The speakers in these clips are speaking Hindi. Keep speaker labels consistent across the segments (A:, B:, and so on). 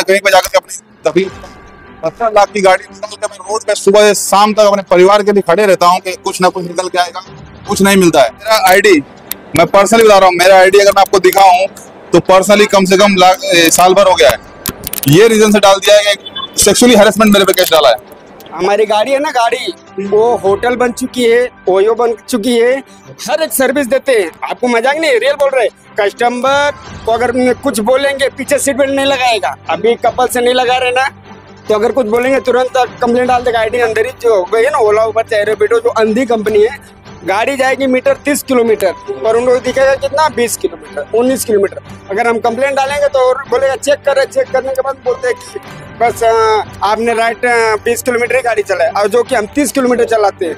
A: मैं कहीं पे जाकर के अपनी तभी 17 लाख की गाड़ी निकाल के मैं रोड पे सुबह से शाम तक अपने परिवार के लिए खड़े रहता हूँ कि कुछ ना कुछ निकल के आएगा, कुछ नहीं मिलता है। मेरा आईडी, मैं पर्सनली बता रहा हूँ, मेरा आईडी अगर मैं आपको दिखाऊं तो पर्सनली कम से कम साल भर हो गया है। ये रीजन से डाल दिया है कि सेक्सुअली हैरेसमेंट मेरे पे केस डाला है।
B: हमारी गाड़ी है ना, गाड़ी वो होटल बन चुकी है, ओयो बन चुकी है, हर एक सर्विस देते हैं। आपको मजाक नहीं, रियल बोल रहे। कस्टमर को अगर कुछ बोलेंगे पीछे सीट बेल्ट नहीं लगाएगा, अभी कपल से नहीं लगा रहे ना, तो अगर कुछ बोलेंगे तुरंत कंप्लेंट डाल देगा। आईडी अंदर ही जो गई है ना, ओला उबर चाहे रैपिडो, जो अंधी कंपनी है, गाड़ी जाएगी मीटर 30 किलोमीटर पर उनको दिखेगा कितना 20 किलोमीटर 19 किलोमीटर। अगर हम कंप्लेंट डालेंगे तो बोलेगा चेक कर रहे, चेक करने के बाद बोलते हैं कि बस आपने राइट 20 किलोमीटर ही गाड़ी चलाए, और जो कि हम 30 किलोमीटर चलाते हैं।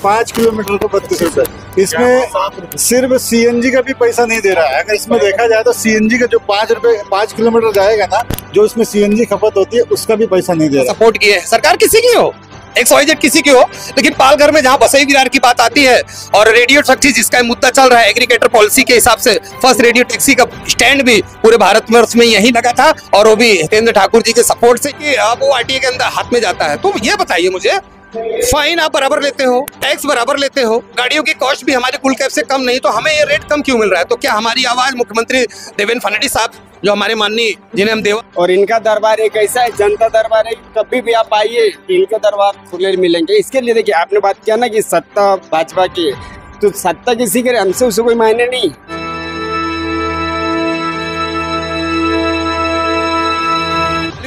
C: 5 किलोमीटर को 32 रुपए। इसमें सिर्फ सीएनजी का भी पैसा नहीं दे रहा है। अगर इसमें देखा जाए तो सीएनजी का जो 5 किलोमीटर जाएगा ना, जो इसमें सीएनजी खपत होती है, उसका भी पैसा नहीं दे रहा।
D: सपोर्ट किए सरकार किसी की हो, XYZ किसी की हो, लेकिन पालघर में जहां बसई विरार की बात आती है और रेडियो टैक्सी जिसका मुद्दा चल रहा है, एग्रीगेटर पॉलिसी के हिसाब से फर्स्ट रेडियो टैक्सी का स्टैंड भी पूरे भारतवर्ष में यही लगा था, और वो भी हितेंद्र ठाकुर जी के सपोर्ट से कि अब वो RTA के अंदर हाथ में जाता है। तो ये बताइए मुझे, फाइन आप बराबर लेते हो, टैक्स बराबर लेते हो, गाड़ियों की कॉस्ट भी हमारे कुल कैब से कम नहीं, तो हमें ये रेट कम क्यों मिल रहा है? तो क्या हमारी आवाज मुख्यमंत्री देवेंद्र फडणवीस साहब, जो हमारे माननीय, जिन्हें हम देवा,
B: और इनका दरबार एक ऐसा है, जनता दरबार है, कभी भी आप आइए इनका दरबार खुले मिलेंगे। इसके लिए देखिए, आपने बात किया ना कि सत्ता भाजपा की है, तो सत्ता किसी के, हमसे उसे कोई मायने नहीं।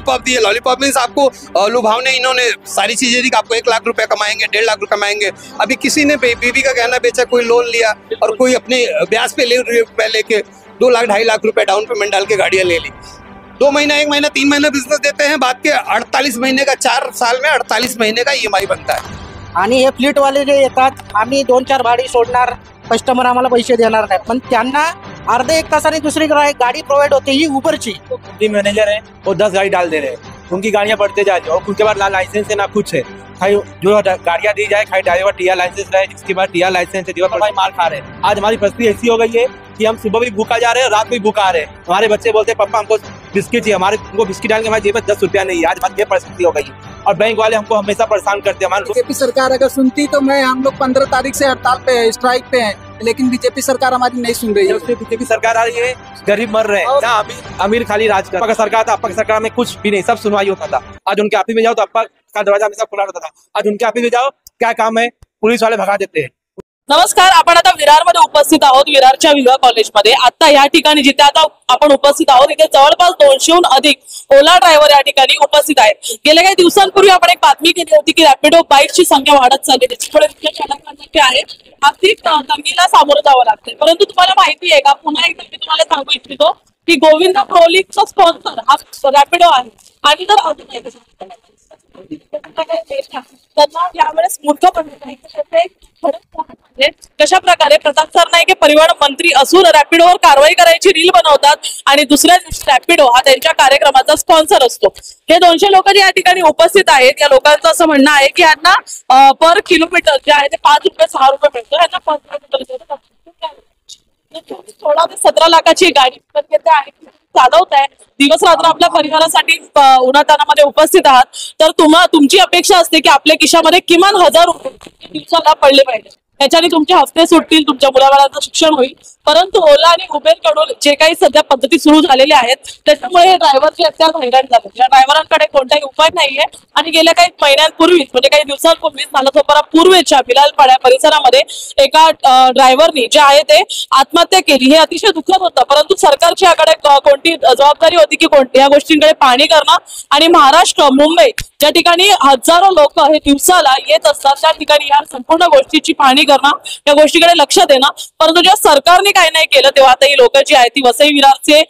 D: लॉलीपॉप दिए, लॉलीपॉप मीन्स आपको लुभावने इन्होंने सारी चीजें दी, आपको 1 लाख रुपए कमाएंगे, 1.5 लाख रुपए कमाएंगे। अभी किसी ने बीबी का गहना बेचा, कोई लोन लिया, और कोई अपने ब्याज पे लेके 2 लाख 2.5 लाख रुपए डाउन पेमेंट डाल के गाड़ियां ले ली। 2 महीना, 1 महीना, 3 महीना बिजनेस देते हैं, बाद के 48 महीने का, 4 साल में 48 महीने का EMI बनता है।
E: आणि हे फ्लीटवाले जे येतात, आम्ही 2-4 भाडी सोडणार, कस्टमर आम्हाला पैसे देणार नाही, पण त्यांना अर्धे 1 तासाने दुसरी गाड़ी प्रोवाइड होती है उबरची।
F: टीम मैनेजर है वो 10 गाड़ी डाल दे रहे हैं, उनकी गाड़ियां बढ़ते जा रही है, और उनके बाद लाइसेंस है ना कुछ है। खाई जो गाड़ियां दी जाए, खाई ड्राइवर TR लाइसेंस रहे, जिसके बाद TR लाइसेंस है, ड्राइवर भाई मार खा रहे हैं। आज हमारी परिस्थिति ऐसी हो गई है कि हम सुबह भी भूखा जा रहे हैं, रात में भी भूखा आ रहे हैं। हमारे बच्चे बोलते हैं पापा हमको बिस्किट चाहिए, हमारे उनको बिस्किट डाल के हमारे जेब में 10 रुपया नहीं है। आज हमारी ये परिस्थिति हो गई है, और बैंक वाले हमको हमेशा परेशान करते हैं।
E: बीजेपी सरकार अगर सुनती तो हम लोग 15 तारीख से हड़ताल पे, स्ट्राइक पे हैं, लेकिन बीजेपी सरकार हमारी नहीं सुन रही है।
F: बीजेपी सरकार आ रही है, गरीब मर रहे हैं, ना अमीर खाली राज कर। सरकार था, आपका सरकार में कुछ भी नहीं, सब सुनवाई होता था। आज उनके ऑफिस में जाओ तो आपका का दरवाजा हमेशा खुला रहता था, आज उनके ऑफिस में जाओ, क्या काम है, पुलिस वाले भगा देते हैं।
G: नमस्कार, आपण आता विरारमध्ये उपस्थित आहोत, विरारच्या विवा कॉलेजमध्ये। आता या ठिकाणी जिथे आता आपण उपस्थित आहोत, इथे जवळपास 200हून अधिक ओला ड्रायव्हर या ठिकाणी उपस्थित आहेत। गेल्या काही दिवसांपूर्वी आपण एक बातमी केली होती की रॅपिडो बाईकची संख्या वाढत चालली, त्याच्यामुळे चालकांना जे आहे आर्थिक तंगीला सामोरं जावं लागते। परंतु तुम्हाला माहिती आहे का, पुन्हा एकदा मी तुम्हाला सांगू इच्छितो की गोविंद प्रोलिकचा स्पॉन्सर हा रॅपिडो आहे, आणि जर अजून यावेळेस मूर्ख कशा प्रकारे प्रताप सरनाईक परिवहन मंत्री असून रॅपिडोवर कारवाई करायची रील बनवतात, आणि दुसऱ्या दिवशी रॅपिडो हा त्यांच्या कार्यक्रमाचा स्पॉन्सर असतो। हे 200 लोक जे या ठिकाणी उपस्थित आहेत, या लोकांचं असं म्हणणं आहे की यांना पर किलोमीटर जे आहे ते 5 रुपये 6 रुपये मिळतो। यांना 16 ते 17 लाखाची गाडी विकत आहे, चालवत आहे, दिवस रात्र आपल्या परिवारासाठी उन्हातानामध्ये उपस्थित आहात, तर तुमची अपेक्षा असते की आपल्या खिशामध्ये किमान 1000 रुपये दिवसाला पडले पाहिजे, याच्याने तुमचे हफ्ते सुटतील, तुमच्या मुलाबाळांचं शिक्षण होईल। परंतु ओला आणि उबेर कडून जे काही सध्या पद्धती सुरू झालेल्या आहेत, त्याच्यामुळे ड्रायव्हर जे अत्यात हैराण झाले, या ड्रायव्हरांकडे कोणताही उपाय नाहीये। आणि गेल्या काही महिन्यांपूर्वी, म्हणजे काही दिवसांपूर्वी नालासोपारा पूर्वेच्या बिलालपाड्या परिसरामध्ये एका ड्रायव्हरनी जे आहे ते आत्महत्या केली। हे अतिशय दुःखद होतं, परंतु सरकारची याकडे कोणती जबाबदारी होती की या गोष्टींकडे पाहणी करणं, आणि महाराष्ट्र, मुंबई ज्या ठिकाणी हजारो लोक हे दिवसाला येत असतात, त्या ठिकाणी या संपूर्ण गोष्टीची पाहणी करणं, या गोष्टीकडे लक्ष देणं। परंतु जेव्हा सरकारने काही नाही केलं, तेव्हा आता ही लोक जी आहेत ती वसई विरारचे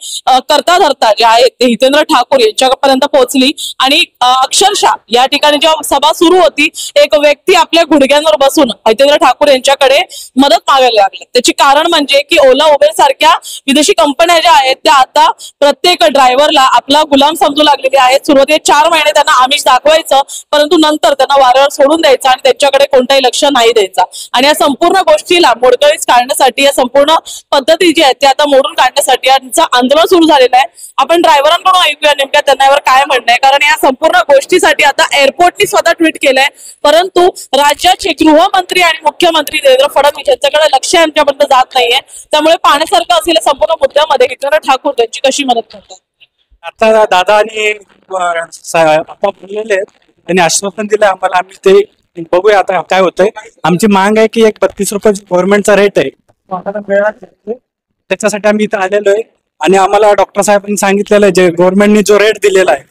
G: करता धरता जे आहेत ते हितेंद्र ठाकूर यांच्यापर्यंत पोहोचली, आणि अक्षरशः या ठिकाणी जेव्हा सभा सुरू होती, एक व्यक्ती आपल्या गुडघ्यांवर बसून हितेंद्र ठाकूर यांच्याकडे मदत मागायला लागले। त्याची कारण म्हणजे की ओला उबेर सारख्या विदेशी कंपन्या ज्या आहेत त्या आता प्रत्येक ड्रायव्हरला आपला गुलाम समजू लागलेले आहेत। सुरुवातीला 4 महिने त्यांना आमिष दाखवायचं, परंतु नंतर त्यांना वाऱ्यावर सोडून द्यायचं आणि त्यांच्याकडे कोणताही लक्ष नाही द्यायचा। आणि या संपूर्ण गोष्टीला मोडकळीस काढण्यासाठी, या संपूर्ण पद्धती जी आहेत त्या आता मोडून काढण्यासाठी यांचं आंदोलन सुरू झालेलं आहे. आपण ड्रायव्हरांकडून ऐकूया नेमक्या त्यांना यावर काय म्हणणं आहे, कारण या संपूर्ण गोष्टीसाठी आता एअरपोर्टनी स्वतः ट्विट केलंय, परंतु राज्याचे गृहमंत्री आणि मुख्यमंत्री देवेंद्र फडणवीस यांच्याकडे लक्ष यांच्यापर्यंत जात नाहीये. त्यामुळे पाहण्यासारखं असलेल्या संपूर्ण मुद्द्यामध्ये एकनाथ ठाकूर त्यांची कशी मदत करतात.
H: आता दादा आणि आपण बोललेले आहेत, त्यांनी आश्वासन दिलं आम्हाला, आम्ही ते बघूया आता काय होतंय. आमची मांग आहे की एक 32 रुपये गव्हर्नमेंटचा रेट आहे त्याच्यासाठी आम्ही इथं आलेलो आहे. आणि आम्हाला डॉक्टर साहेबांनी सांगितलेलं आहे, जे गव्हर्नमेंटने जो रेट दिलेला आहे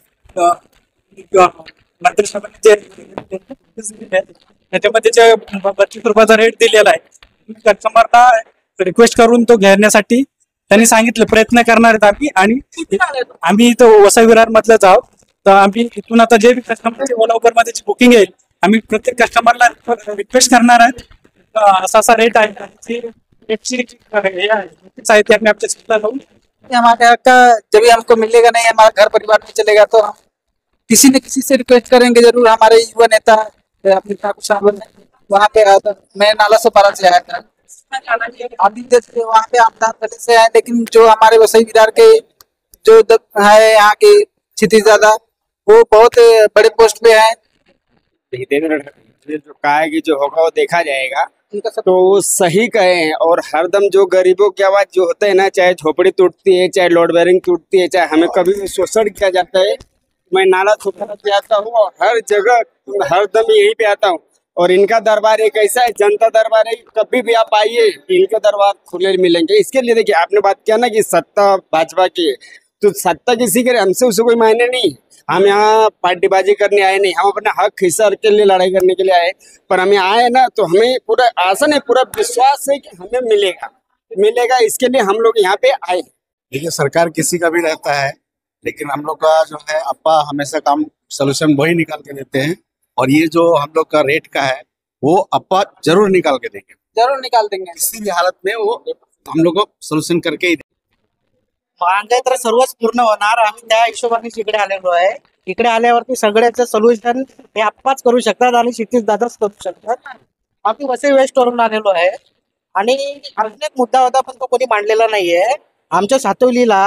H: मंत्रिसभेने जे त्याच्यामध्ये जे 32 रुपयाचा रेट दिलेला आहे, कस्टमरला रिक्वेस्ट करून तो घेण्यासाठी त्यांनी सांगितलं, प्रयत्न करणार आहेत आम्ही. आणि आम्ही इथं वसई विरार मधलं आहोत, तर आम्ही इथून आता जे कस्टमरची ओला उबर मध्ये बुकिंग आहे, आम्ही प्रत्येक कस्टमरला रिक्वेस्ट करणार आहेत, असा रेट आहे
I: हमारे यहाँ का जब हमको मिलेगा नहीं, हमारा घर परिवार में चलेगा, तो हम किसी न किसी से रिक्वेस्ट करेंगे जरूर. हमारे युवा नेता अपने ठाकुर साहब वहाँ पे आया था, मैं नाला सोपारा से आया था, आदित्य से वहाँ पे आमदार पहले से आए, लेकिन जो हमारे वसई विरार के जो है यहाँ के क्षितिज दादा, वो बहुत बड़े पोस्ट पे है.
B: जो कहेगी जो होगा वो देखा जाएगा, तो वो सही कहे हैं. और हरदम जो गरीबों की आवाज जो होता है ना, चाहे झोपड़ी टूटती है, चाहे लोड बेरिंग टूटती है, चाहे हमें कभी भी शोषण किया जाता है, मैं नाला सोपारा पे आता हूँ और हर जगह हरदम यहीं पे आता हूँ. और इनका दरबार एक ऐसा है, जनता दरबार है, कभी भी आप आइए इनके दरबार खुले मिलेंगे. इसके लिए देखिए, आपने बात किया ना कि सत्ता भाजपा की है, तो सत्ता किसी के हमसे उसे कोई मायने नहीं. हम यहाँ पार्टीबाजी करने आए नहीं, हम अपना हक हिस्सा के लिए लड़ाई करने के लिए आए. पर हमें आए ना, तो हमें पूरा आसन है, पूरा विश्वास है कि हमें मिलेगा. इसके लिए हम लोग यहाँ पे आए.
C: देखिए, सरकार किसी का भी रहता है, लेकिन हम लोग का जो है अप्पा हमेशा काम सोल्यूशन वही निकाल के देते हैं. और ये जो हम लोग का रेट का है, वो अप्पा जरूर निकाल के देंगे,
I: जरूर निकाल देंगे.
C: किसी भी हालत में वो हम लोग को सोल्यूशन करके ही.
E: महागाई तर सर्वच पूर्ण होणार. आम्ही त्या हिशोबाने इकडे आलेलो आहे. इकडे आल्यावरती सगळ्याचं सोल्युशन हे आप्पाच करू शकतात आणि क्षितिज दादाच करू शकतात. आम्ही वसई वेस्ट वरून आलेलो आहे. आणि अजून एक मुद्दा होता, पण तो कोणी मांडलेला नाहीये. आमच्या सातवलीला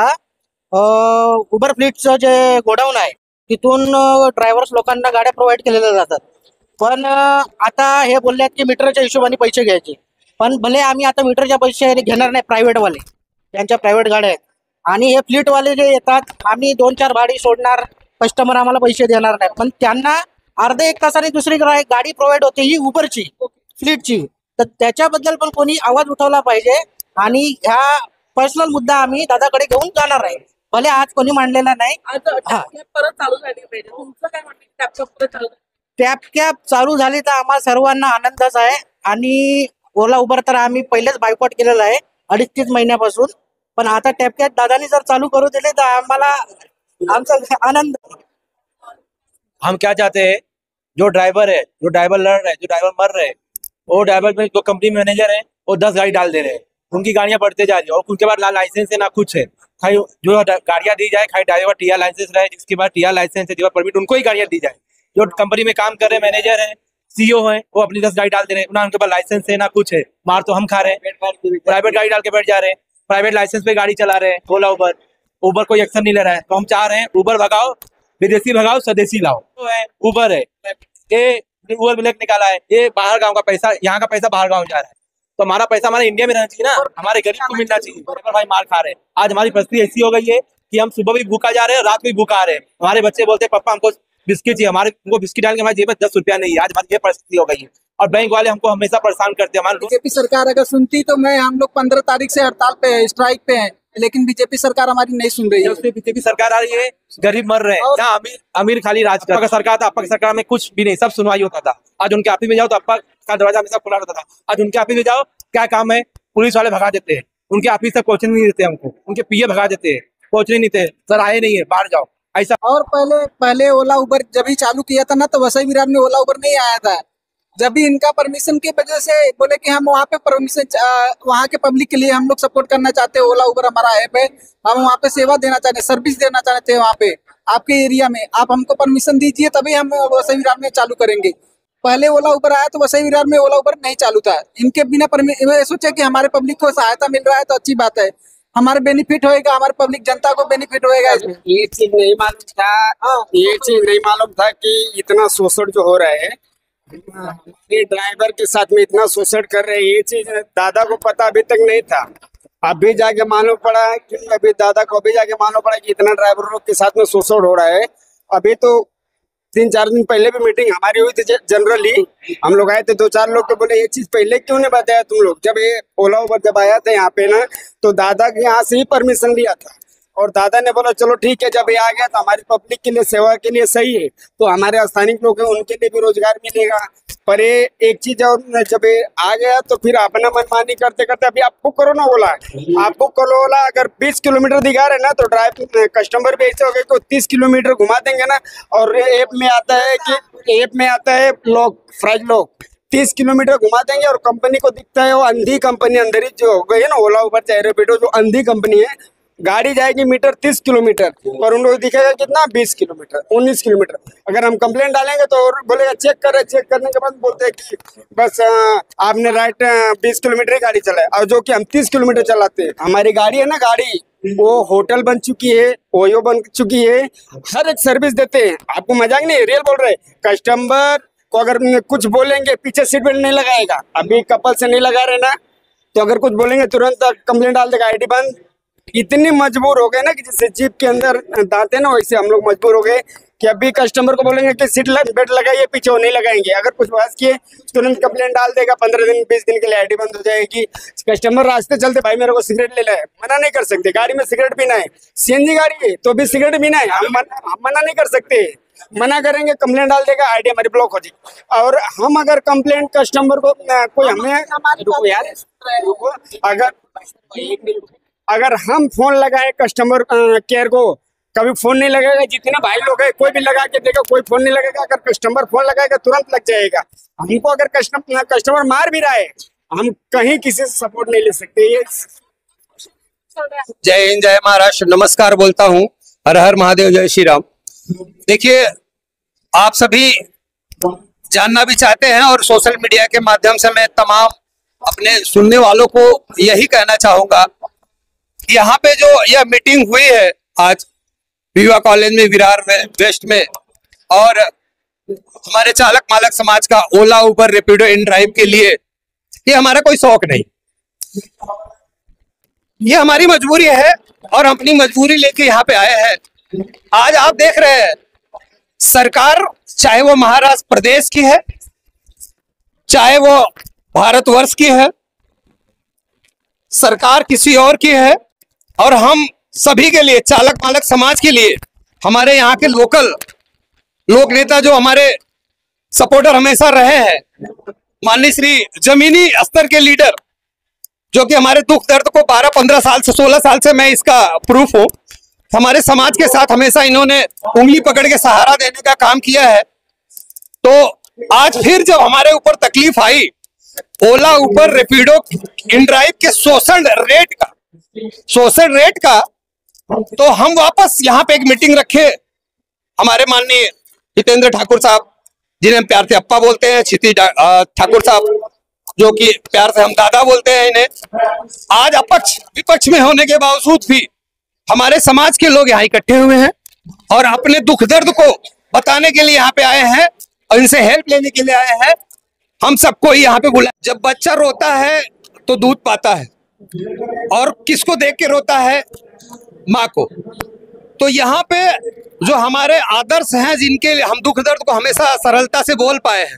E: उबर फ्लीटचं जे गोडाऊन आहे, तिथून ड्रायव्हर्स लोकांना गाड्या प्रोव्हाइड केलेल्या जातात. पण आता हे बोलले की मीटरच्या हिशोबाने पैसे घ्यायचे. पण भले आम्ही आता मीटरच्या पैसे घेणार नाही, प्रायव्हेटवाले त्यांच्या प्रायव्हेट गाड्या आहेत. आणि हे फ्लीटवाले जे येतात, आम्ही 2-4 भाडी सोडणार, कस्टमर आम्हाला पैसे देणार नाही, पण त्यांना अर्धा एक तासाने दुसरी गाडी प्रोव्हाइड होते, ही उबरची फ्लीटची. तर त्याच्याबद्दल पण कोणी आवाज उठवला पाहिजे. आणि ह्या पर्सनल मुद्दा आम्ही दादाकडे घेऊन जाणार आहे, भले आज कोणी मांडलेला नाही.
G: परत चालू झाली पाहिजे, तुमचं काय म्हणणं?
E: टॅप कॅब चालू झाली तर आम्हाला सर्वांना आनंदच आहे. आणि ओला उबर तर आम्ही पहिलेच बायकॉट केलेला आहे 2.5 महिन्यापासून. पण आता टॅप कॅब दादानी जर चालू करू दिले तर आम्हाला आमचा आनंद.
F: हम क्या चाहते हैं, जो ड्राइवर है, जो ड्राइवर लड़ रहे हैं, जो ड्राइवर मर रहे हैं, वो ड्राइवर में जो कंपनी मैनेजर है वो 10 गाड़ी डाल दे रहे हैं, उनकी गाड़ियां बढ़ते जा रही है और उनके बाद लाइसेंस है ना कुछ है. खाली जो गाड़ियां दी जाए, खाली ड्राइवर टीआर लाइसेंस रहे, जिसके बाद टीआर लाइसेंस है, परमिट, उनको ही गाड़ियां दी जाए. जो कंपनी में काम कर रहे मैनेजर है, सीईओ है, वो अपनी 10 गाड़ी डाल दे रहे हैं, उनके पास लाइसेंस है ना कुछ है. मार तो हम खा रहे हैं, प्राइवेट गाड़ी डाल के बैठ जा रहे हैं, प्राइवेट लाइसेंस पे गाड़ी चला रहे हैं. ओला उबर कोई एक्शन नहीं ले रहा है. तो हम चाह रहे हैं उबर भगाओ, विदेशी भगाओ, स्वदेशी लाओ. तो है उबर है, ये उबर ब्लैक निकाला है, ये बाहर गांव का पैसा, यहाँ का पैसा बाहर गांव जा रहा है. तो हमारा पैसा हमारे इंडिया में रहना चाहिए ना, हमारे गरीब को मिलना चाहिए. भाई मार खा रहे हैं. आज हमारी परिस्थिति ऐसी हो गई है कि हम सुबह भी भूखा जा रहे हैं, रात को भी भूखा आ रहे हैं. हमारे बच्चे बोलते हैं पापा हमको बिस्किट चाहिए, हमारे उनको बिस्किट डाल के हमारे जेब में 10 रुपया नहीं है. आज हमारी ये परिस्थिति हो गई है. और बैंक वाले हमको हमेशा परेशान करते हैं. हमारे
I: बीजेपी सरकार अगर सुनती तो मैं हम लोग 15 तारीख से हड़ताल पे है, स्ट्राइक पे है, लेकिन बीजेपी सरकार हमारी नहीं सुन रही है.
F: बीजेपी सरकार आ रही है, गरीब मर रहे हैं. जहाँ अमीर खाली राज कर. सरकार था, आपका सरकार में कुछ भी नहीं, सब सुनवाई होता था. आज उनके ऑफिस में जाओ तो आपका का दरवाजा हमेशा खुला रहता था. आज उनके ऑफिस में जाओ, क्या काम है, पुलिस वाले भगा देते हैं. उनके ऑफिस तक पहुंचने नहीं देते हमको, उनके पीए भगा देते हैं, पहुंचने नहीं देते. सर आए नहीं है, बाहर जाओ ऐसा.
I: और पहले ओला उबर जब ही चालू किया था ना, तो वसई विरार में ओला उबर नहीं आया था. जब भी इनका परमिशन की वजह से बोले कि हम वहाँ पे परमिशन, वहाँ के पब्लिक के लिए हम लोग सपोर्ट करना चाहते हैं. ओला उबर हमारा ऐप है, हम वहाँ पे सेवा देना चाहते हैं, सर्विस देना चाहते हैं. वहाँ पे आपके एरिया में आप हमको परमिशन दीजिए, तभी हम वसई विरार में चालू करेंगे. पहले ओला उबर आया तो वसई विरार में ओला उबर नहीं चालू था। इनके बिना सोचे कि हमारे पब्लिक को सहायता मिल रहा है तो अच्छी बात है, हमारे बेनिफिट होएगा, हमारे पब्लिक जनता को बेनिफिट होएगा इसमें।
B: ये चीज नहीं मालूम था, ये चीज नहीं मालूम था कि इतना शोषण जो हो रहा है, ये ड्राइवर के साथ में इतना शोषण कर रहे हैं, ये चीज दादा को पता अभी तक नहीं था। अभी जाके मालूम पड़ा कि अभी दादा को अभी जाके मालूम पड़ा कि इतना ड्राइवर लोग के साथ में शोषण हो रहा है। अभी तो 3-4 दिन पहले भी मीटिंग हमारी हुई थी, जनरली हम लोग आए थे 2-4 लोग, तो बोले ये चीज पहले क्यों नहीं बताया तुम लोग। जब ये ओला उबर जब आया था यहाँ पे ना, तो दादा के यहाँ से ही परमिशन लिया था और दादा ने बोला चलो ठीक है, जब ये आ गया तो हमारी पब्लिक के लिए सेवा के लिए सही है, तो हमारे स्थानीय लोग हैं उनके लिए भी रोजगार मिलेगा। पर ये एक चीज और, जब ये आ गया तो फिर अपना मनमानी करते करते अभी आपको करो ना ओला, आपको करो ओला, अगर 20 किलोमीटर दिखा रहे ना तो ड्राइव कस्टमर भी ऐसे हो गए को 30 किलोमीटर घुमा देंगे ना। और ऐप में आता है लोग फ्राइज लोग 30 किलोमीटर घुमा देंगे और कंपनी को दिखता है वो अंधी कंपनी अंदर ही जो हो गई है ना, ओला उबर चाहे रैपिडो जो अंधी कंपनी है, गाड़ी जाएगी मीटर 30 किलोमीटर और उन लोग दिखेगा कितना 20 किलोमीटर 19 किलोमीटर। अगर हम कंप्लेंट डालेंगे तो बोलेगा चेक करने के बाद बोलते हैं कि बस आपने राइट 20 किलोमीटर ही गाड़ी चलाए, और जो कि हम 30 किलोमीटर चलाते हैं। हमारी गाड़ी है ना, गाड़ी वो होटल बन चुकी है, ओयो बन चुकी है, हर एक सर्विस देते हैं। आपको मजाक नहीं, रियल बोल रहे। कस्टमर को अगर कुछ बोलेंगे पीछे सीट बेल्ट नहीं लगाएगा, अभी कपल से नहीं लगा रहे ना, तो अगर कुछ बोलेंगे तुरंत कंप्लेंट डाल देगा, आईडी बंद। इतनी मजबूर हो गए ना कि जैसे जीप के अंदर दांत है ना, वैसे हम लोग मजबूर हो गए कि अभी कस्टमर को बोलेंगे कि सीट बेल्ट लगाइए, पीछे वो नहीं लगाएंगे। अगर कुछ बात किए तुरंत कंप्लेंट डाल देगा, 15 दिन 20 दिन के लिए आईडी बंद हो जाएगी। कस्टमर रास्ते चलते भाई मेरे को सिगरेट ले ले, मना नहीं कर सकते, गाड़ी में सिगरेट पीना है, सीएनजी गाड़ी है तो भी सिगरेट पीना है, हम मना नहीं कर सकते। मना करेंगे कंप्लेंट डाल देगा, आईडी हमारी ब्लॉक हो जाएगी। और हम अगर कंप्लेंट कस्टमर को कोई हमें अगर हम फोन लगाए कस्टमर केयर को, कभी फोन नहीं लगेगा। जितने भाई लोग हैं कोई भी लगा के देगा, कोई फोन नहीं लगेगा। अगर कस्टमर फोन लगाएगा तुरंत लग जाएगा। हमको अगर कस्टमर मार भी रहा है, हम कहीं किसी से सपोर्ट नहीं ले सकते। ये
D: जय हिंद, जय महाराष्ट्र, नमस्कार बोलता हूँ, हर हर महादेव, जय श्री राम। देखिए, आप सभी जानना भी चाहते हैं और सोशल मीडिया के माध्यम से मैं तमाम अपने सुनने वालों को यही कहना चाहूंगा, यहाँ पे जो यह मीटिंग हुई है आज विवा कॉलेज में, विरार वेस्ट में, और हमारे चालक मालक समाज का ओला उबर रैपिडो इन ड्राइव के लिए, ये हमारा कोई शौक नहीं, ये हमारी मजबूरी है और हम अपनी मजबूरी लेके यहाँ पे आए हैं। आज आप देख रहे हैं सरकार, चाहे वो महाराष्ट्र प्रदेश की है, चाहे वो भारतवर्ष की है, सरकार किसी और की है, और हम सभी के लिए, चालक मालक समाज के लिए, हमारे यहाँ के लोकल लोक नेता जो हमारे सपोर्टर हमेशा रहे हैं, माननीय श्री जमीनी स्तर के लीडर, जो कि हमारे दुख दर्द को 12-15 साल से 16 साल से मैं इसका प्रूफ हूं, हमारे समाज के साथ हमेशा इन्होंने उंगली पकड़ के सहारा देने का काम किया है। तो आज फिर जब हमारे ऊपर तकलीफ आई ओला उबर रैपिडो इन ड्राइव के शोषण रेट का, तो हम वापस यहाँ पे एक मीटिंग रखे। हमारे माननीय हितेंद्र ठाकुर साहब, जिन्हें हम प्यार से अप्पा बोलते हैं, क्षितिज ठाकुर साहब, जो कि प्यार से हम दादा बोलते हैं इन्हें, आज अपक्ष विपक्ष में होने के बावजूद भी हमारे समाज के लोग यहाँ इकट्ठे हुए हैं और अपने दुख दर्द को बताने के लिए यहाँ पे आए हैं और इनसे हेल्प लेने के लिए आए हैं। हम सबको यहाँ पे बुला, जब बच्चा रोता है तो दूध पाता है, और किसको देख के रोता है? माँ को। तो यहाँ पे जो हमारे आदर्श हैं, जिनके हम दुख दर्द को हमेशा सरलता से बोल पाए हैं,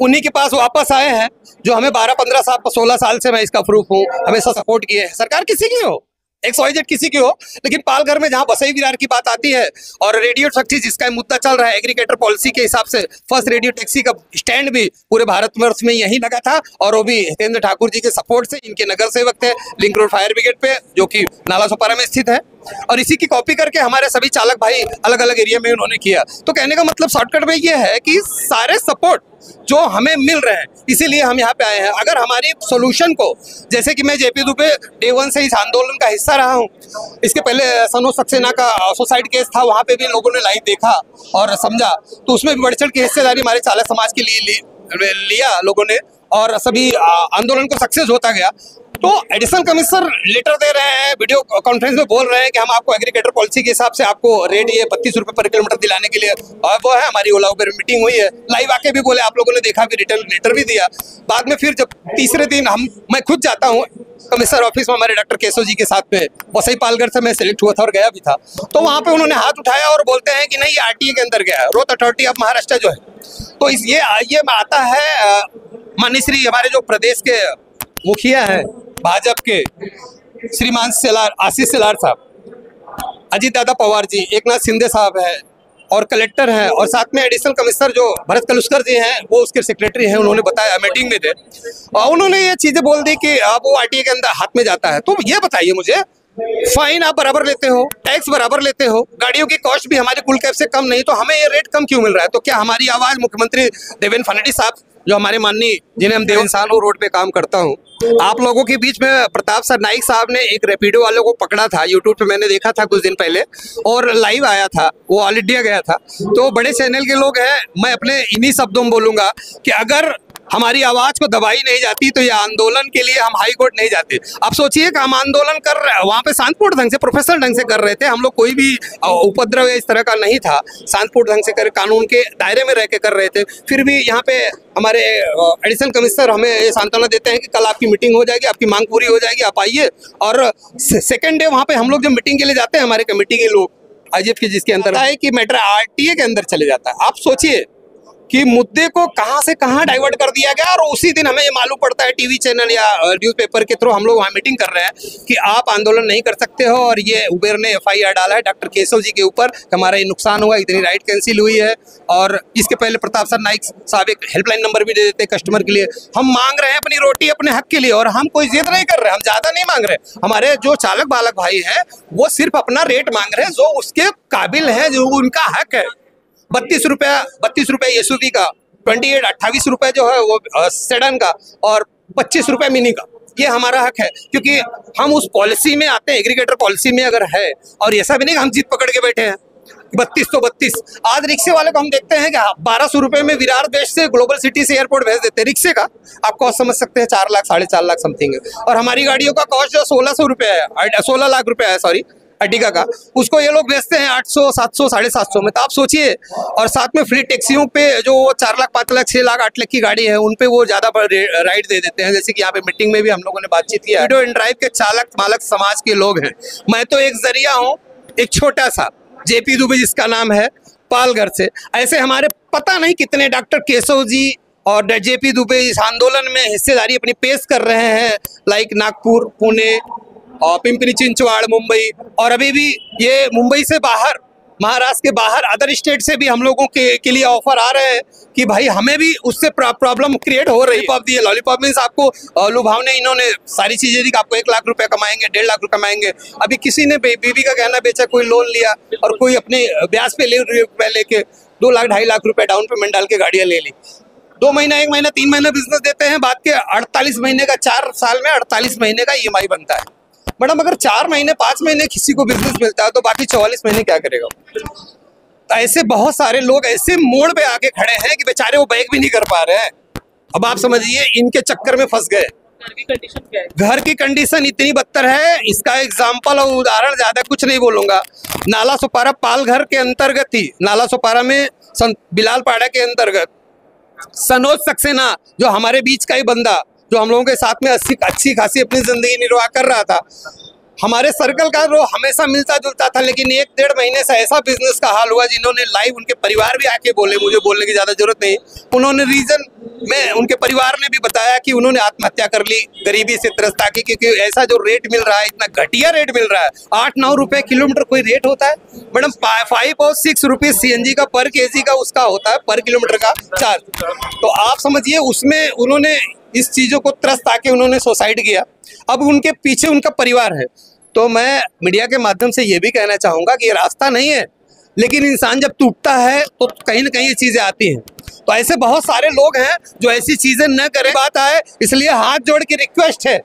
D: उन्हीं के पास वापस आए हैं, जो हमें 12-15 साल 16 साल से मैं इसका प्रूफ हूँ, हमेशा सपोर्ट किए हैं। सरकार किसी की हो, XYZ किसी की हो, लेकिन पालघर में जहां बसई विरार की बात आती है और रेडियो टैक्सी जिसका मुद्दा चल रहा है, एग्रीगेटर पॉलिसी के हिसाब से फर्स्ट रेडियो टैक्सी का स्टैंड भी पूरे भारतवर्ष में यही लगा था, और वो भी हितेंद्र ठाकुर जी के सपोर्ट से। इनके नगर सेवक थे लिंक रोड फायर ब्रिगेड पे, जो कि नाला सोपारा में स्थित है, और इसी की कॉपी करके हमारे सभी चालक भाई अलग अलग एरिया में उन्होंने किया। तो कहने का मतलब शॉर्टकट में ये है कि सारे सपोर्ट जो हमें मिल रहे हैं, इसीलिए हम यहाँ पे आए हैं। अगर हमारी सोल्यूशन को, जैसे कि मैं जेपी दुबे डे 1 से इस आंदोलन का हिस्सा रहा हूँ, इसके पहले सनोज सक्सेना का सुसाइड केस था, वहाँ पे भी लोगों ने लाइव देखा और समझा, तो उसमें भी बढ़ चढ़ की हिस्सेदारी हमारे चालक समाज के लिए लिया लोगों ने, और सभी आंदोलन को सक्सेस होता गया। तो एडिशनल कमिश्नर लेटर दे रहे हैं, वीडियो कॉन्फ्रेंस में बोल रहे हैं कि हम आपको एग्रीगेटर पॉलिसी के हिसाब से आपको रेट ये 32 रुपए पर किलोमीटर दिलाने के लिए, और वो है हमारी ओला उबर मीटिंग हुई है, लाइव आके भी बोले, आप लोगों ने देखा भी, रिटर्न लेटर भी दिया। बाद में फिर जब तीसरे दिन मैं खुद जाता हूँ कमिश्नर ऑफिस में हमारे डॉक्टर केशव जी के साथ में, वसई पालघर से मैं सिलेक्ट हुआ था और गया भी था, तो वहाँ पे उन्होंने हाथ उठाया और बोलते हैं कि नहीं, ये आरटीए के अंदर गया है, रोड अथॉरिटी ऑफ महाराष्ट्र जो है। तो ये आता है माननीय श्री हमारे जो प्रदेश के मुखिया हैं भाजपा के श्रीमान आशीष शेलार साहब, अजीत दादा पवार जी, एकनाथ शिंदे साहब है और कलेक्टर हैं, और साथ में एडिशनल कमिश्नर जो भरत कलुस्कर जी हैं, वो उसके सेक्रेटरी हैं, उन्होंने बताया, मीटिंग में थे, और उन्होंने ये चीजें बोल दी कि अब वो आरटीए के अंदर हाथ में जाता है। तो ये बताइए मुझे, फाइन आप बराबर लेते हो, टैक्स बराबर लेते हो, गाड़ियों की कॉस्ट भी हमारे कुल कैब से कम नहीं, तो हमें ये रेट कम क्यों मिल रहा है? तो क्या हमारी आवाज मुख्यमंत्री देवेंद्र फडणवीस साहब, जो हमारे माननीय, जिन्हें हम देव इंसान हो, रोड पे काम करता हूँ, आप लोगों के बीच में प्रताप सर नाइक साहब ने एक रैपिडो वालों को पकड़ा था, यूट्यूब पे मैंने देखा था कुछ दिन पहले, और लाइव आया था, वो ऑल इंडिया गया था। तो बड़े चैनल के लोग हैं, मैं अपने इन्हीं शब्दों में बोलूंगा कि अगर हमारी आवाज को दबाई नहीं जाती तो ये आंदोलन के लिए हम हाई कोर्ट नहीं जाते। अब सोचिए कि हम आंदोलन कर रहे हैं, वहाँ पे शांतिपूर्ण ढंग से, प्रोफेशनल ढंग से कर रहे थे, हम लोग कोई भी उपद्रव इस तरह का नहीं था, शांतिपूर्ण ढंग से कर, कानून के दायरे में रह के कर रहे थे। फिर भी यहाँ पे हमारे एडिशनल कमिश्नर हमें ये सांत्वना देते हैं कि कल आपकी मीटिंग हो जाएगी, आपकी मांग पूरी हो जाएगी, आप आइए। और सेकेंड डे वहाँ पे हम लोग जब मीटिंग के लिए जाते हैं, हमारे कमेटी के लोग आईजीएफ के, जिसके अंदर है कि मैटर आरटीए के अंदर चले जाता है। आप सोचिए कि मुद्दे को कहां से कहां डाइवर्ट कर दिया गया, और उसी दिन हमें ये मालूम पड़ता है टीवी चैनल या न्यूज़पेपर के थ्रू, हम लोग वहां मीटिंग कर रहे हैं कि आप आंदोलन नहीं कर सकते हो, और ये उबेर ने एफआईआर डाला है डॉक्टर केशव जी के ऊपर, हमारा ये नुकसान हुआ, इतनी राइड कैंसिल हुई है। और इसके पहले प्रताप सर नाइक साहब एक हेल्पलाइन नंबर भी दे देते हैं कस्टमर के लिए। हम मांग रहे हैं अपनी रोटी, अपने हक के लिए, और हम कोई जिद नहीं कर रहे, हम ज्यादा नहीं मांग रहे। हमारे जो चालक बालक भाई हैं वो सिर्फ अपना रेट मांग रहे हैं, जो उसके काबिल है, जो उनका हक है। 32 रुपये एसयूवी का, 28 रुपए जो है वो सेडन का, और 25 रुपए मिनी का, ये हमारा हक है, क्योंकि हम उस पॉलिसी में आते हैं, एग्रीगेटर पॉलिसी में अगर है। और ऐसा भी नहीं कि हम जीत पकड़ के बैठे हैं 32 तो 32। आज रिक्शे वाले को हम देखते हैं कि 1200 रुपए में विरार देश से ग्लोबल सिटी से एयरपोर्ट भेज देते हैं। रिक्शे का आप कॉस्ट समझ सकते हैं, 4 लाख 4.5 लाख समथिंग है, और हमारी गाड़ियों का कॉस्ट जो 1600 रुपये है, 16 लाख रुपए है, सॉरी, अर्टिगा का, उसको ये लोग बेचते हैं 800, 700, 750 में। तो आप सोचिए, और साथ में फ्री टैक्सियों पे जो 4 लाख, 5 लाख, 6 लाख, 8 लाख की गाड़ी है, उन पे वो ज्यादा राइड दे देते हैं। जैसे कि यहाँ पे मीटिंग में भी हम लोगों ने बातचीत की, वीडियो एंड ड्राइव के चालक मालक समाज के लोग हैं। मैं तो एक जरिया हूँ, एक छोटा सा, जेपी दुबे जिसका नाम है, पालघर से। ऐसे हमारे पता नहीं कितने डॉक्टर केशव जी और जेपी दुबे इस आंदोलन में हिस्सेदारी अपनी पेश कर रहे हैं, लाइक नागपुर, पुणे और पिंपरी चिंचवाड़, मुंबई, और अभी भी ये मुंबई से बाहर, महाराष्ट्र के बाहर, अदर स्टेट से भी हम लोगों के लिए ऑफर आ रहे हैं कि भाई हमें भी उससे प्रॉब्लम क्रिएट हो रही है। लॉलीपॉप मीन्स आपको लुभावने इन्होंने सारी चीजें दी कि आपको 1 लाख रुपए कमाएंगे, 1.5 लाख रुपए कमाएंगे। अभी किसी ने बीवी का गहना बेचा, कोई लोन लिया, और कोई अपने ब्याज पे लेके 2 लाख 2.5 लाख रुपए डाउन पेमेंट डाल के गाड़ियां ले ली। 2 महीना, 1 महीना, 3 महीना बिजनेस देते हैं, बाद के 48 महीने का, 4 साल में 48 महीने का EMI बनता है। मैडम अगर 4 महीने, 5 महीने किसी को बिजनेस मिलता है, तो बाकी 44 महीने क्या करेगा? तो ऐसे बहुत सारे लोग ऐसे मोड़ पे आके खड़े हैं कि बेचारे वो बैक भी नहीं कर पा रहे हैं। अब आप समझिए, इनके चक्कर में फंस गए।
G: घर की कंडीशन क्या है?
D: घर की कंडीशन इतनी बदतर है, इसका एग्जाम्पल और उदाहरण ज्यादा कुछ नहीं बोलूंगा। नाला सोपारा पालघर के अंतर्गत ही, नाला सोपारा में बिलालपाड़ा के अंतर्गत सनोज सक्सेना, जो हमारे बीच का ही बंदा, जो हम लोगों के साथ में अच्छी खासी अपनी जिंदगी निर्वाह कर रहा था, हमारे सर्कल का वो हमेशा मिलता जुलता था, लेकिन 1-1.5 महीने से ऐसा बिजनेस का हाल हुआ, जिन्होंने लाइव, उनके परिवार भी आके बोले, मुझे बोलने की ज्यादा जरूरत नहीं, उन्होंने रीजन में, उनके परिवार ने भी बताया कि उन्होंने आत्महत्या कर ली गरीबी से त्रस्त आके, क्योंकि ऐसा जो रेट मिल रहा है, इतना घटिया रेट मिल रहा है। 8-9 रुपए किलोमीटर कोई रेट होता है मैडम? 5 और 6 रुपीज CNG का पर kg का उसका होता है, पर किलोमीटर का चार्ज। तो आप समझिए, उसमें उन्होंने इस चीजों को त्रस्त आके उन्होंने सुसाइड किया। अब उनके पीछे उनका परिवार है। तो मैं मीडिया के माध्यम से ये भी कहना चाहूंगा कि ये रास्ता नहीं है, लेकिन इंसान जब टूटता है तो कहीं ना कहीं ये चीजें आती हैं। तो ऐसे बहुत सारे लोग हैं जो ऐसी चीजें न करें। बात आए इसलिए हाथ जोड़ के रिक्वेस्ट है,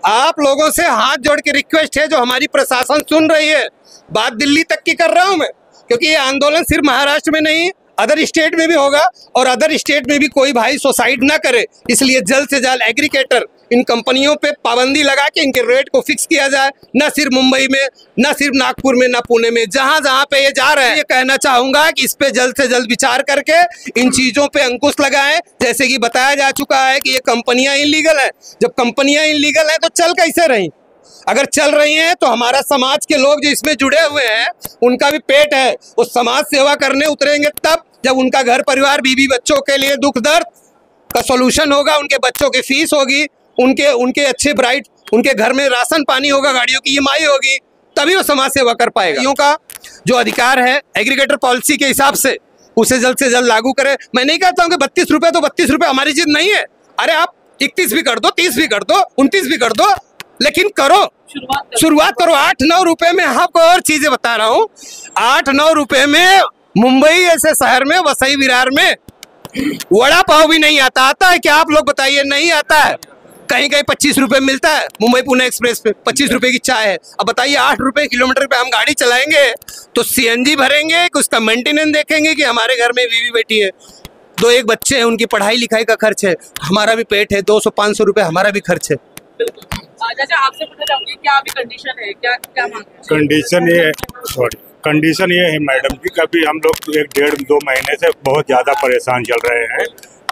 D: आप लोगों से हाथ जोड़ के रिक्वेस्ट है, जो हमारी प्रशासन सुन रही है, बात दिल्ली तक की कर रहा हूं मैं, क्योंकि ये आंदोलन सिर्फ महाराष्ट्र में नहीं अदर स्टेट में भी होगा, और अदर स्टेट में भी कोई भाई सुसाइड ना करे, इसलिए जल्द से जल्द एग्रीगेटर इन कंपनियों पे पाबंदी लगा के इनके रेट को फिक्स किया जाए, न सिर्फ मुंबई में, न सिर्फ नागपुर में, न पुणे में, जहां जहां पे ये जा रहे हैं। ये कहना चाहूंगा कि इस पे जल्द से जल्द विचार करके इन चीजों पे अंकुश लगाएं। जैसे कि बताया जा चुका है कि ये कंपनियां इलीगल है, जब कंपनियां इलीगल है तो चल कैसे रही? अगर चल रही हैं तो हमारा समाज के लोग जो इसमें जुड़े हुए हैं उनका भी पेट है, वो समाज सेवा करने उतरेंगे तब जब उनका घर परिवार बीवी बच्चों के लिए दुख दर्द का सॉल्यूशन होगा, उनके बच्चों की फीस होगी, उनके अच्छे ब्राइट, उनके घर में राशन पानी होगा, गाड़ियों की ईएमआई होगी, तभी वो समाज सेवा कर पाएगा। यूं का जो अधिकार है एग्रीगेटर पॉलिसी के हिसाब से उसे जल्द से जल्द लागू करें। मैं नहीं कहता हूं कि 32 रुपए तो 32 रुपए हमारी जिद नहीं है, अरे आप 31 भी कर दो, 30 भी कर दो, 29 भी कर दो, लेकिन करो, शुरुआत करो। 8-9 रुपए में आपको और चीजें बता रहा हूँ, 8-9 रुपए में मुंबई ऐसे शहर में, वसई विरार में वड़ा पाव भी नहीं आता है क्या? आप लोग बताइए, नहीं आता है। कहीं कहीं 25 रुपए मिलता है, मुंबई पुणे एक्सप्रेस पे 25 रुपए की चाय है। अब बताइए 8 रुपए किलोमीटर पे हम गाड़ी चलाएंगे तो सीएनजी भरेंगे कि उसका मेंटेनेंस देखेंगे कि हमारे घर में बीवी बेटी है, 2-1 बच्चे हैं, उनकी पढ़ाई लिखाई का खर्च है, हमारा भी पेट है, 200-500 रुपए हमारा भी खर्च है।
G: चाचा आपसे पूछना चाहूंगी क्या अभी कंडीशन है, क्या मांग है?
J: कंडीशन ये है मैडम कि कभी हम लोग 1-1.5-2 महीने से बहुत ज़्यादा परेशान चल रहे हैं।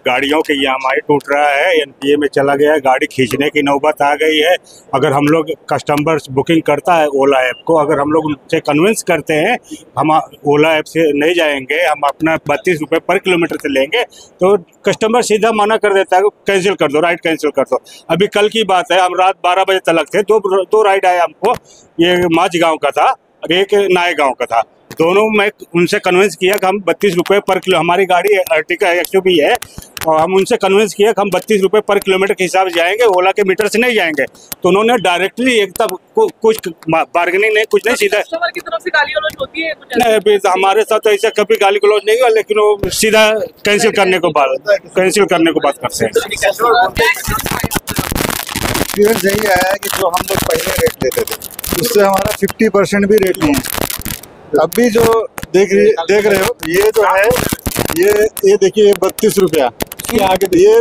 J: गाड़ियों के ईएमआई टूट रहा है, एनपीए में चला गया है, गाड़ी खींचने की नौबत आ गई है। अगर हम लोग कस्टमर बुकिंग करता है ओला ऐप को, अगर हम लोग उनसे कन्विंस करते हैं हम ओला ऐप से नहीं जाएंगे, हम अपना 32 रुपये पर किलोमीटर से लेंगे, तो कस्टमर सीधा मना कर देता है, कैंसिल कर दो, राइड कैंसिल कर दो। अभी कल की बात है, हम रात 12 बजे तलक थे, दो राइड आया हमको, ये माझ गाँव का था और एक नाए गाँव का था। दोनों में उनसे कन्विंस किया कि हम 32 रुपये पर किलो, हमारी गाड़ी अर्टिका एक्सयूवी है, और हम उनसे कन्विंस किया कि हम 32 रुपये पर किलोमीटर के हिसाब से जाएंगे, ओला के मीटर से नहीं जाएंगे। तो उन्होंने डायरेक्टली एकदम कुछ बार्गेनिंग नहीं, कुछ नहीं, सीधा
G: कस्टमर की तरफ से गाली गलौज होती है कुछ?
J: नहीं, अभी हमारे साथ तो ऐसा कभी गाली गलौज नहीं हुआ, लेकिन वो सीधा कैंसिल करने को बात करते हैं।
C: यही आया है कि जो हम लोग पहले रेट देते थे उससे हमारा 50% भी रेट नहीं है। अभी जो देख रहे हो, ये जो है ये देखिए 32 रुपया, आगे ये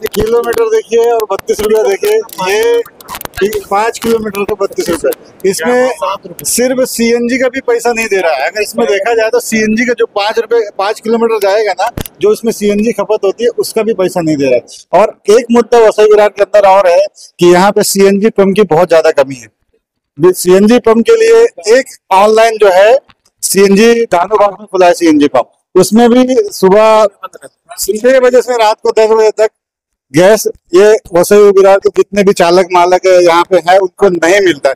C: किलोमीटर देखिए, और 32 रुपया देखिए, ये 5 किलोमीटर का 32 रुपये। इसमें सिर्फ सीएनजी का भी पैसा नहीं दे रहा है। अगर इसमें देखा जाए तो सीएनजी का जो 5 किलोमीटर जाएगा ना, जो इसमें सीएनजी खपत होती है, उसका भी पैसा नहीं दे रहा है। और एक मुद्दा वसई विरार के अंदर और है कि यहाँ पे सीएनजी पंप की बहुत ज्यादा कमी है। सीएनजी पंप के लिए एक ऑनलाइन जो है सीएनजी दानो बाग में खुला है सीएनजी पंप, उसमें भी सुबह 6 बजे से रात को 10 बजे तक गैस ये वसई विरार के जितने भी चालक मालक है यहाँ पे है उनको नहीं मिलता है।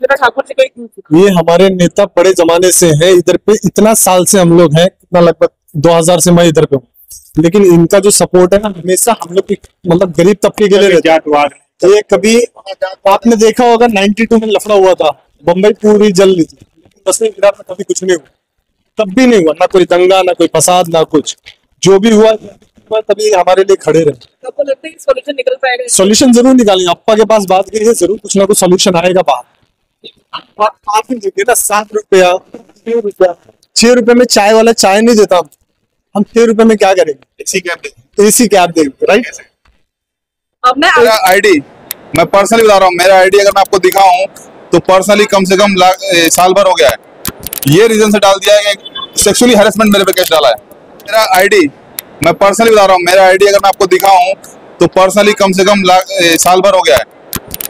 K: ये हमारे नेता बड़े जमाने से है इधर पे, इतना साल से हम लोग हैं, कितना लगभग 2000 से मैं इधर पे हूँ, लेकिन इनका जो सपोर्ट है ना हमेशा हम लोग की मतलब गरीब तबके के लिए रहता है। ये कभी आपने देखा होगा 92 में लफड़ा हुआ था, बम्बई पूरी जल ली थी, वसई विरार में कभी कुछ नहीं हुआ, तब भी नहीं हुआ, ना कोई दंगा, ना कोई फसाद, ना कुछ। जो भी हुआ तभी हमारे लिए खड़े रहे।
G: आपको लगता है कि सॉल्यूशन निकल पाएगा?
K: सॉल्यूशन जरूर निकालेंगे, अप्पा के पास बात की है, जरूर कुछ ना कुछ सॉल्यूशन आएगा बाहर। आप देखिए ना 7 रुपया 6 रुपए में चाय वाला चाय नहीं देता, हम 6 रुपए में क्या करेंगे? एसी कैब देंगे, राइट?
G: अब मैं
A: मेरा आईडी मैं पर्सनली बता रहा हूँ, मेरा आईडी अगर मैं आपको दिखाऊं तो पर्सनली कम से कम साल भर हो गया है। ये रीजन से डाल दिया है कि सेक्सुअली हैरेसमेंट मेरे पे केस डाला है। मेरा आईडी मैं पर्सनली बता रहा हूँ, मेरा आईडी अगर मैं आपको दिखाऊं तो पर्सनली कम से कम साल भर हो गया है।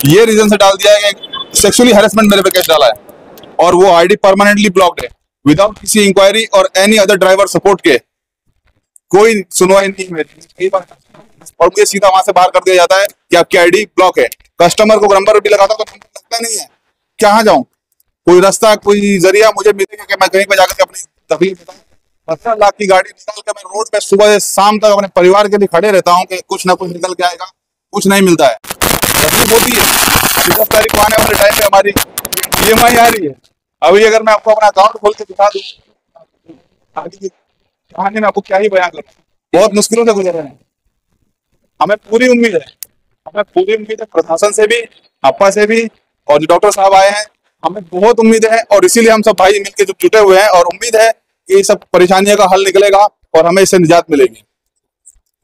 A: ये रीजन से डाल दिया है कि सेक्सुअली हैरेसमेंट मेरे पे केस डाला है, और वो आईडी परमानेंटली ब्लॉक्ड है विदाउट किसी इंक्वायरी और एनी अदर ड्राइवर सपोर्ट के। कोई सुनवाई नहीं मेरी, और मुझे सीधा वहां से बाहर कर दिया जाता है कि आपकी आईडी ब्लॉक है। कस्टमर को नंबर भी लगाता तो लगता नहीं है, कहाँ जाऊं? कोई रास्ता, कोई जरिया मुझे मिलेगा कि मैं कहीं पर जाकर अपनी तकलीफ बताऊं? 15 लाख की गाड़ी निकाल के मैं रोड पे सुबह से शाम तक अपने परिवार के लिए खड़े रहता हूँ कि कुछ ना कुछ निकल के आएगा, कुछ नहीं मिलता है, तकलीफ होती है। 10 तारीख को आने वाले टाइम पे हमारी ईएमआई आ रही है। अभी अगर मैं आपको अपना अकाउंट खोल के दिखा दूं, आगे की कहानी में आपको क्या ही बयान करूं। बहुत मुश्किलों से गुजर रहे हैं। हमें पूरी उम्मीद है प्रशासन से भी, आपा से भी, और जो डॉक्टर साहब आए हैं, हमें बहुत उम्मीद है, और इसीलिए हम सब भाई मिलकर जुटे हुए हैं, और उम्मीद है कि ये सब परेशानियों का हल निकलेगा और हमें इससे निजात मिलेगी।